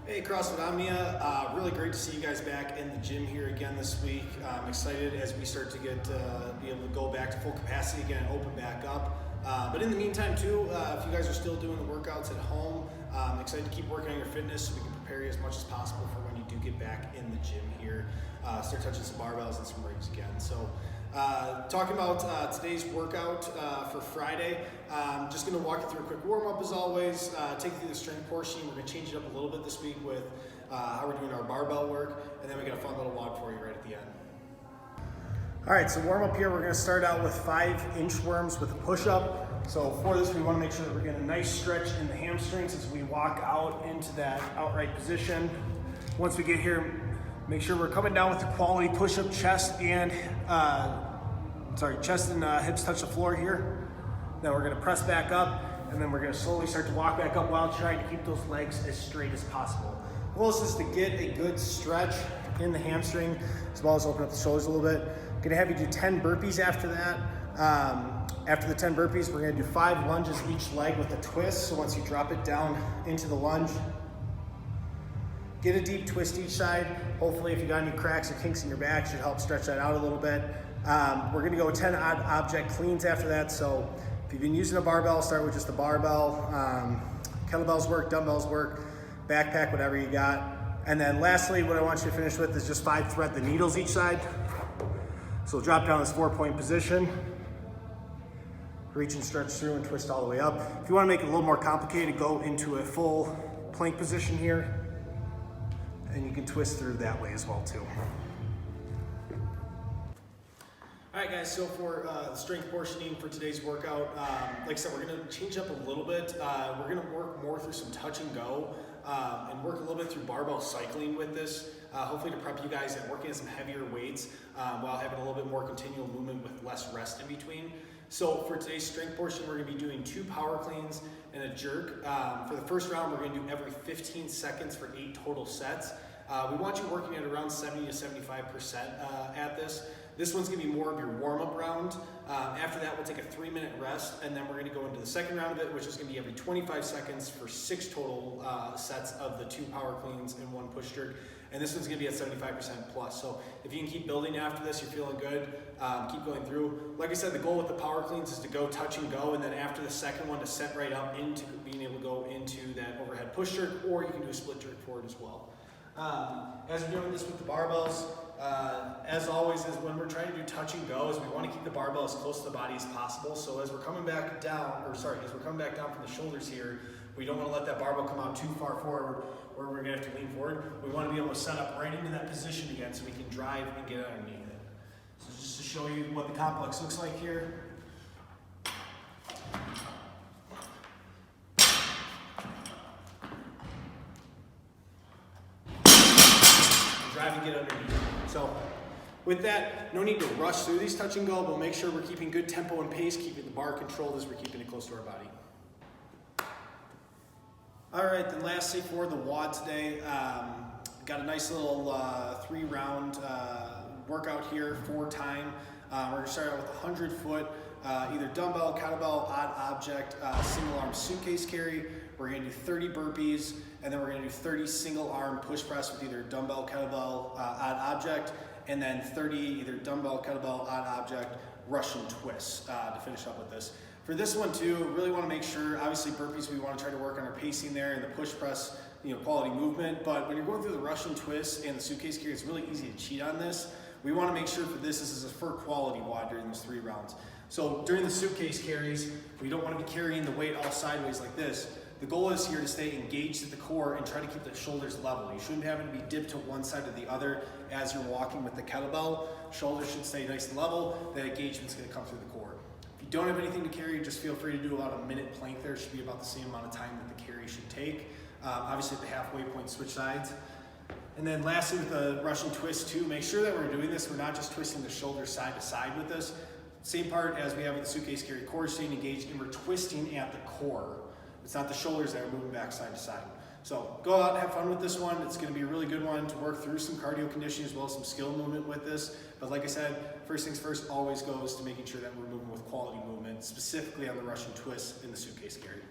Hey CrossFit Omnia, really great to see you guys back in the gym here again this week. I'm excited as we start to be able to go back to full capacity again and open back up. But in the meantime too, if you guys are still doing the workouts at home, I'm excited to keep working on your fitness so we can prepare you as much as possible for when you do get back in the gym here. Start touching some barbells and some rings again. So talking about today's workout for Friday, just going to walk you through a quick warm-up as always, take you through the strength portion. We're going to change it up a little bit this week with how we're doing our barbell work, and then we got a fun little walk for you right at the end. All right, so warm up here, we're going to start out with 5 inchworms with a push-up. So for this, we want to make sure that we're getting a nice stretch in the hamstrings as we walk out into that outright position. Once we get here, make sure we're coming down with a quality push-up, chest and hips touch the floor here. Then we're gonna press back up, and then we're gonna slowly start to walk back up while trying to keep those legs as straight as possible. The goal is just to get a good stretch in the hamstring, as well as open up the shoulders a little bit. Gonna have you do 10 burpees after that. After the 10 burpees, we're gonna do 5 lunges each leg with a twist. So once you drop it down into the lunge, get a deep twist each side. Hopefully if you got any cracks or kinks in your back, should help stretch that out a little bit. We're gonna go 10 odd object cleans after that. So if you've been using a barbell, start with just the barbell. Kettlebells work, dumbbells work, backpack, whatever you got. And then lastly, what I want you to finish with is just 5 thread the needles each side. So drop down this 4-point position. Reach and stretch through and twist all the way up. If you wanna make it a little more complicated, go into a full plank position here. And you can twist through that way as well too. All right guys, so for the strength portioning for today's workout, like I said, we're gonna change up a little bit. We're gonna work more through some touch and go and work a little bit through barbell cycling with this, hopefully to prep you guys at working at some heavier weights while having a little bit more continual movement with less rest in between. So for today's strength portion, we're gonna be doing 2 power cleans and a jerk. For the first round, we're gonna do every 15 seconds for 8 total sets. We want you working at around 70 to 75% at this. This one's gonna be more of your warm-up round. After that, we'll take a 3-minute rest, and then we're gonna go into the second round of it, which is gonna be every 25 seconds for 6 total sets of the 2 power cleans and 1 push jerk. And this one's gonna be at 75% plus. So if you can keep building after this, you're feeling good, keep going through. Like I said, the goal with the power cleans is to go touch and go, and then after the second one to set right up into being able to go into that overhead push jerk, or you can do a split jerk forward as well. As we're doing this with the barbells, as always, is when we're trying to do touch and go, is we want to keep the barbell as close to the body as possible. So as we're coming back down, as we're coming back down from the shoulders here, we don't want to let that barbell come out too far forward where we're going to have to lean forward. We want to be able to set up right into that position again so we can drive and get underneath it. So just to show you what the complex looks like here. Drive and get underneath. So with that, no need to rush through these touch and go, but make sure we're keeping good tempo and pace, keeping the bar controlled as we're keeping it close to our body. All right, then lastly for the WOD today, got a nice little 3-round workout here, 4 time. We're gonna start out with 100 foot, either dumbbell, kettlebell, odd object, single arm suitcase carry. We're gonna do 30 burpees, and then we're gonna do 30 single arm push press with either dumbbell, kettlebell, odd object, and then 30 either dumbbell, kettlebell, odd object, Russian twists to finish up with this. For this one too, really wanna make sure, obviously burpees, we wanna try to work on our pacing there and the push press, quality movement, but when you're going through the Russian twists and the suitcase carry, it's really easy to cheat on this. We wanna make sure for this is a for quality WOD during those 3 rounds. So during the suitcase carries, we don't wanna be carrying the weight all sideways like this. The goal is here to stay engaged at the core and try to keep the shoulders level. You shouldn't have to be dipped to one side or the other as you're walking with the kettlebell. Shoulders should stay nice and level. That engagement's gonna come through the core. If you don't have anything to carry, just feel free to do about a minute plank there. It should be about the same amount of time that the carry should take. Obviously at the halfway point, switch sides. And then lastly with the Russian twist too, make sure that we're doing this, we're not just twisting the shoulders side to side with this. Same part as we have with the suitcase carry, core staying engaged, and we're twisting at the core. It's not the shoulders that are moving back side to side. So go out and have fun with this one. It's gonna be a really good one to work through some cardio conditioning as well as some skill movement with this. But like I said, first things first always goes to making sure that we're moving with quality movement, specifically on the Russian twist in the suitcase carry.